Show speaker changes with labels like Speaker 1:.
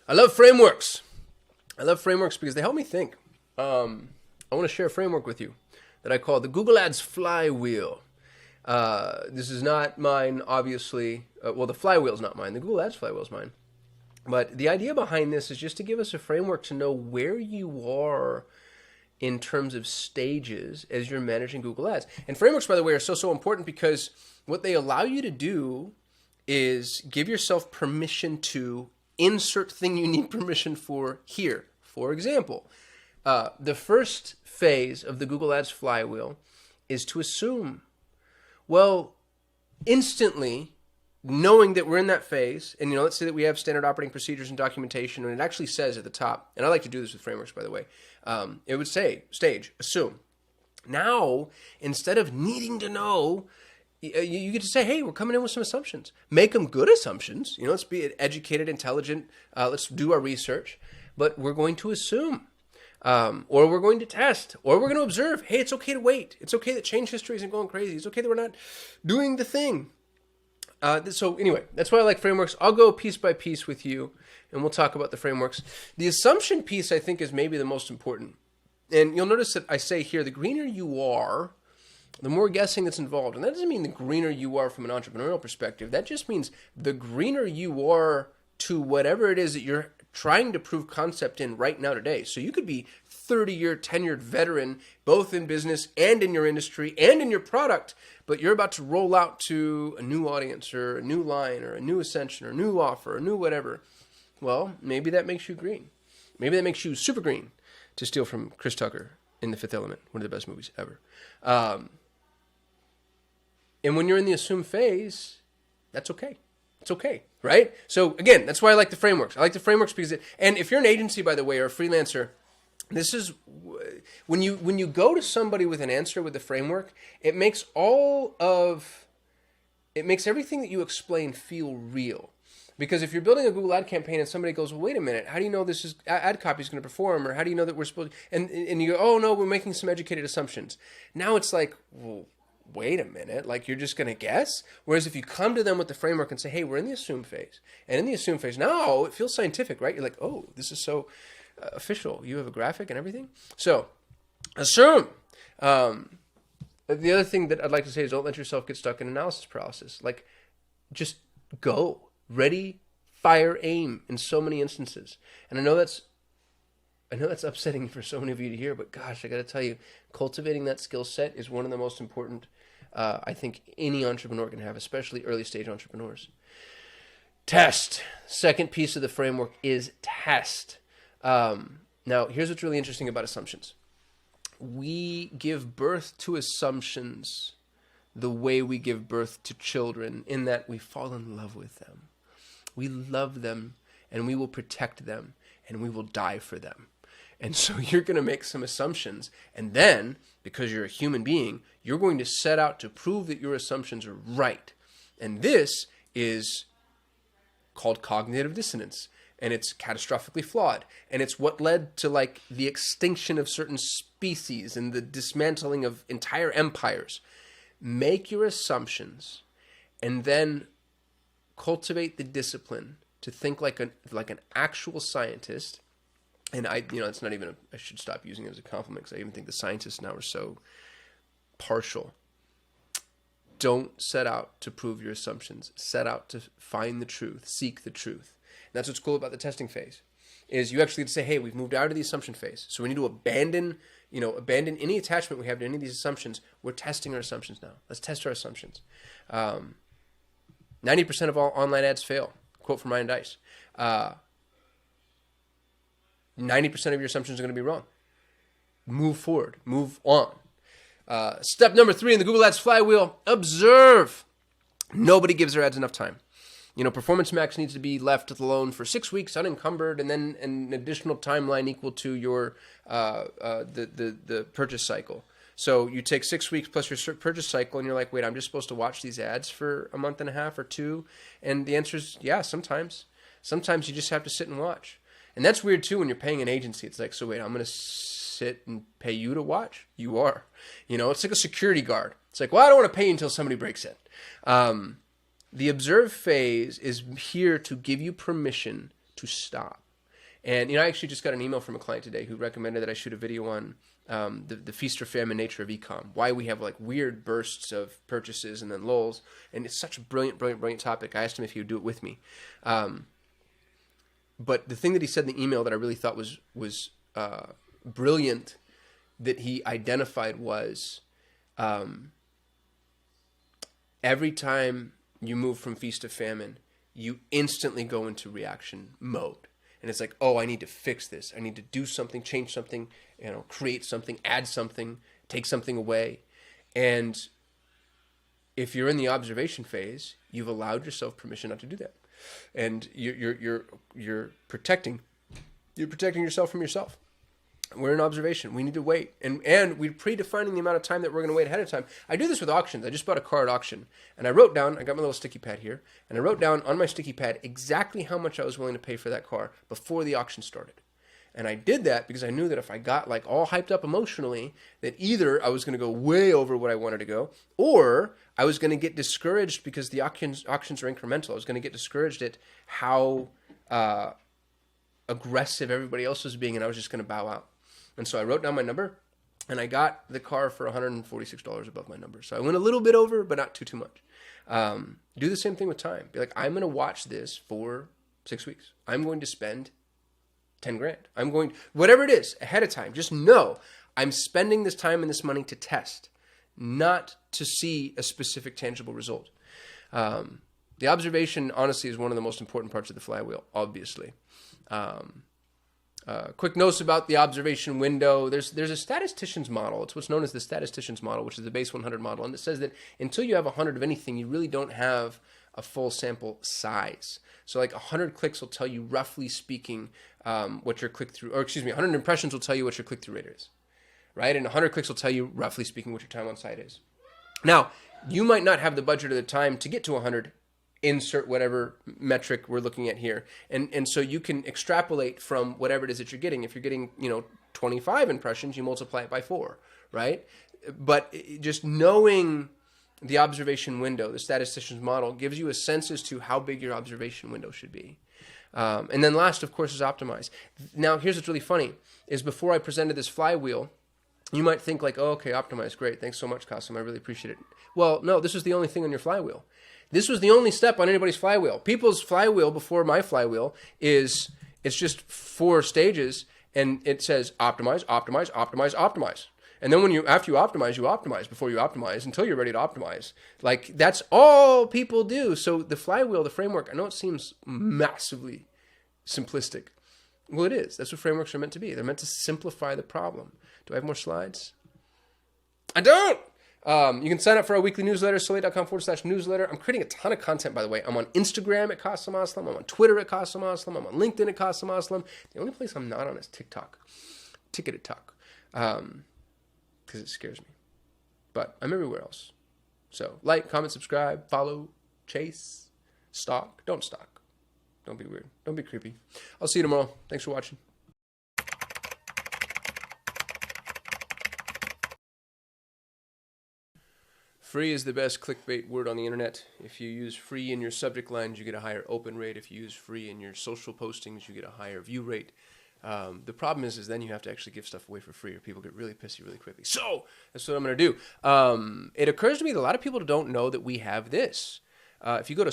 Speaker 1: I love frameworks. I love frameworks because they help me think. I want to share a framework with you that I call the Google Ads Flywheel. This is not mine, obviously. Well, the flywheel is not mine. The Google Ads Flywheel is mine. But the idea behind this is just to give us a framework to know where you are in terms of stages as you're managing Google Ads. And frameworks, by the way, are so important because what they allow you to do is give yourself permission to insert thing you need permission for here. For example, the first phase of the Google Ads Flywheel is to assume. Well, instantly, knowing that we're in that phase, and let's say that we have standard operating procedures and documentation, and it actually says at the top, and I like to do this with frameworks, by the way, it would say, stage, assume. Now, instead of needing to know, you get to say, hey, we're coming in with some assumptions. Make them good assumptions. Let's be educated, intelligent. Let's do our research. But we're going to assume, or we're going to test, or we're going to observe. Hey, it's okay to wait. It's okay that change history isn't going crazy. It's okay that we're not doing the thing. So anyway, that's why I like frameworks. I'll go piece by piece with you, and we'll talk about the frameworks. The assumption piece, I think, is maybe the most important. And you'll notice that I say here, the greener you are, the more guessing that's involved. And that doesn't mean the greener you are from an entrepreneurial perspective. That just means the greener you are to whatever it is that you're trying to prove concept in right now today. So you could be 30-year tenured veteran, both in business and in your industry and in your product, but you're about to roll out to a new audience or a new line or a new ascension or a new offer or a new whatever. Well, maybe that makes you green. Maybe that makes you super green, to steal from Chris Tucker in The Fifth Element, one of the best movies ever. And when you're in the assume phase, that's okay. It's okay, right? So again, that's why I like the frameworks. I like the frameworks because, and if you're an agency, by the way, or a freelancer, this is when you go to somebody with an answer with the framework, it makes everything that you explain feel real. Because if you're building a Google ad campaign and somebody goes, well, wait a minute, how do you know this is ad copy is going to perform? Or how do you know that we're supposed to, and you go, oh no, we're making some educated assumptions. Now it's like, well, wait a minute, like you're just going to guess? Whereas if you come to them with the framework and say, hey, we're in the assume phase. And in the assume phase, now it feels scientific, right? You're like, oh, this is so official. You have a graphic and everything. So assume. The other thing that I'd like to say is don't let yourself get stuck in analysis paralysis. Like just go. Ready, fire, aim in so many instances. And I know that's upsetting for so many of you to hear, but gosh, I got to tell you, cultivating that skill set is one of the most important, I think, any entrepreneur can have, especially early stage entrepreneurs. Test. Second piece of the framework is test. Now, here's what's really interesting about assumptions. We give birth to assumptions the way we give birth to children, in that we fall in love with them. We love them, and we will protect them, and we will die for them. And so you're going to make some assumptions, and then, because you're a human being, you're going to set out to prove that your assumptions are right. And this is called cognitive dissonance, and it's catastrophically flawed. And it's what led to like the extinction of certain species and the dismantling of entire empires. Make your assumptions, and then cultivate the discipline to think like an actual scientist. And it's not even I should stop using it as a compliment, because I even think the scientists now are so partial. Don't set out to prove your assumptions. Set out to find the truth, seek the truth. And that's what's cool about the testing phase, is you actually get to say, hey, we've moved out of the assumption phase. So we need to abandon any attachment we have to any of these assumptions. We're testing our assumptions now. Let's test our assumptions. 90% of all online ads fail. Quote from Ryan Dice. 90% of your assumptions are going to be wrong. Move forward. Move on. Step number 3 in the Google Ads Flywheel, observe. Nobody gives their ads enough time. Performance Max needs to be left alone for 6 weeks unencumbered, and then an additional timeline equal to your the purchase cycle. So you take 6 weeks plus your purchase cycle, and you're like, wait, I'm just supposed to watch these ads for a month and a half or 2? And the answer is, yeah, sometimes. Sometimes you just have to sit and watch. And that's weird too when you're paying an agency. It's like, so wait, I'm going to sit and pay you to watch? You are. It's like a security guard. It's like, well, I don't want to pay you until somebody breaks in. The observe phase is here to give you permission to stop. And, you know, I actually just got an email from a client today who recommended that I shoot a video on the feast or famine nature of e-com, why we have like weird bursts of purchases and then lulls. And it's such a brilliant topic. I asked him if he would do it with me. But the thing that he said in the email that I really thought was brilliant that he identified was every time you move from feast to famine, you instantly go into reaction mode. And it's like, oh, I need to fix this. I need to do something, change something, you know, create something, add something, take something away. And if you're in the observation phase, you've allowed yourself permission not to do that. And you're protecting yourself from yourself. We're in observation. We need to wait. And we're predefining the amount of time that we're going to wait ahead of time. I do this with auctions. I just bought a car at auction. And I wrote down, I got my little sticky pad here, and I wrote down on my sticky pad exactly how much I was willing to pay for that car before the auction started. And I did that because I knew that if I got like all hyped up emotionally, that either I was going to go way over what I wanted to go, or I was going to get discouraged because the auctions are incremental. I was going to get discouraged at how aggressive everybody else was being, and I was just going to bow out. And so I wrote down my number, and I got the car for $146 above my number. So I went a little bit over, but not too much. Do the same thing with time. Be like, I'm going to watch this for 6 weeks. I'm going to spend 10 grand. I'm going, whatever it is, ahead of time. Just know I'm spending this time and this money to test, not to see a specific tangible result. The observation, honestly, is one of the most important parts of the flywheel, obviously. Quick notes about the observation window. There's a statistician's model. It's what's known as the statistician's model, which is the base 100 model. And it says that until you have 100 of anything, you really don't have a full sample size. So like 100 clicks will tell you, roughly speaking, what your click-through, or excuse me, 100 impressions will tell you what your click-through rate is, right? And 100 clicks will tell you, roughly speaking, what your time on site is. Now, you might not have the budget or the time to get to 100, insert whatever metric we're looking at here. And so you can extrapolate from whatever it is that you're getting. If you're getting, 25 impressions, you multiply it by 4, right? But just knowing the observation window, the statistician's model, gives you a sense as to how big your observation window should be. And then last, of course, is optimize. Now, here's what's really funny, is before I presented this flywheel, you might think like, oh, okay, optimize, great. Thanks so much, Kasim. I really appreciate it. Well, no, this was the only thing on your flywheel. This was the only step on anybody's flywheel. People's flywheel before my flywheel it's just 4 stages, and it says optimize, optimize, optimize, optimize. And then after you optimize before you optimize until you're ready to optimize. Like, that's all people do. So the flywheel, the framework, I know it seems massively simplistic. Well, it is. That's what frameworks are meant to be. They're meant to simplify the problem. Do I have more slides? I don't! You can sign up for our weekly newsletter, soleil.com/newsletter. I'm creating a ton of content, by the way. I'm on Instagram at Kasim Aslam. I'm on Twitter at Kasim Aslam. I'm on LinkedIn at Kasim Aslam. The only place I'm not on is TikTok. Ticketed Talk. Because it scares me. But I'm everywhere else. So like, comment, subscribe, follow, chase, stalk. Don't stalk. Don't be weird. Don't be creepy. I'll see you tomorrow. Thanks for watching. Free is the best clickbait word on the internet. If you use free in your subject lines, you get a higher open rate. If you use free in your social postings, you get a higher view rate. The problem is then you have to actually give stuff away for free, or people get really pissy really quickly. So that's what I'm going to do. It occurs to me that a lot of people don't know that we have this. If you go to